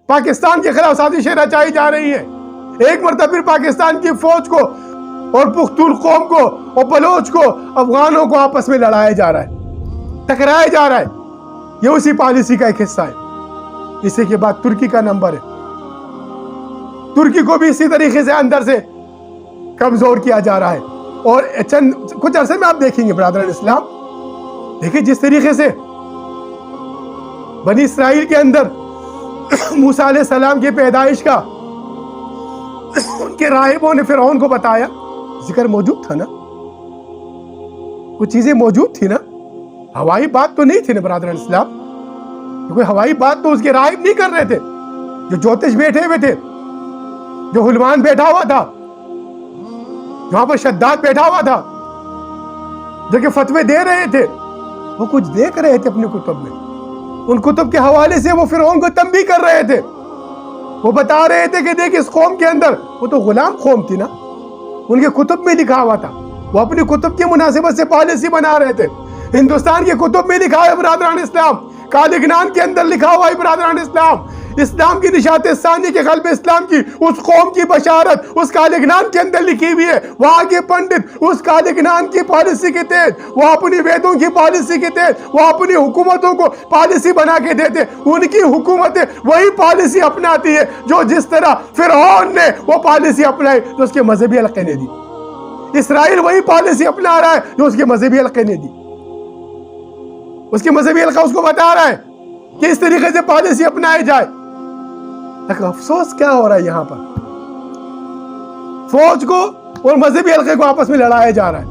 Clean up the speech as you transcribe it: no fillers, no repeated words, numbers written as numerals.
پاکستان کے خلاف سازشیں رچائی جا رہی ہیں. ایک مرتبہ پھر پاکستان کی فوج کو اور پختون قوم کو اور بلوچ کو افغانوں کو آپس میں لڑایا جا رہا ہے, ٹکرایا جا رہا ہے. یہ اسی پالیسی کا ایک حصہ ہے. اسی کے بعد ترکی کا نمبر ہے. ترکی کو بھی اسی طریقے سے اندر سے کمزور کیا جا رہا ہے. اور کچھ عرصے میں آپ دیکھیں گے برادران اسلام, دیکھیں جس طریقے سے بنی اسرائیل کے اندر موسیٰ علیہ السلام کی پیدائش کا ان کے راہبوں نے فرعون کو بتایا, ذکر موجود تھا نا, کچھ چیزیں موجود تھی نا, ہوائی بات تو نہیں تھی نا برادران اسلام. کوئی ہوائی بات تو اس کے راہب نہیں کر رہے تھے. جو جوتش بیٹھے ہوئے تھے, جو حلوان بیٹھا ہوا تھا, جہاں پر شداد بیٹھا ہوا تھا, جو کہ فتوے دے رہے تھے, وہ کچھ دیکھ رہے تھے اپنے کتب میں. ان کتب کے حوالے سے وہ فرعون کو تنبیہ کر رہے تھے. وہ بتا رہے تھے کہ دیکھ اس قوم کے اندر, وہ تو غلام قوم تھی نا, ان کے کتب میں لکھا ہوا تھا. وہ اپنی کتب کی مناسبت سے پالیسی بنا رہے تھے. ہندوستان کے کتب میں لکھا ہے برادران اسلام, کالگنان کے اندر لکھا ہوا ہے برادران اسلام, اسلام کی نشات ثانی کے قلب اسلام کی اس قوم کی بشارت اس کالگنان کے اندر لکھی ہوئی ہے. وہاں کے پنڈت اس کالگنان کی پالیسی کے تحت, وہ اپنی ویدوں کی پالیسی کے تحت, وہ اپنی حکومتوں کو پالیسی بنا کے دیتے. ان کی حکومتیں وہی پالیسی اپناتی ہے جو جس طرح فرعون نے وہ پالیسی اپنائی جو اس کے مذہبی حلقے نے دی. اسرائیل وہی پالیسی اپنا رہا ہے جو اس کے مذہبی حلقے نے دی. اس کے مذہبی حلقہ اس کو بتا رہا ہے کہ اس طریقے سے پالیسی اپنائی جائے. لیکن افسوس کیا ہو رہا ہے, یہاں پر فوج کو اور مذہبی حلقے کو آپس میں لڑایا جا رہا ہے.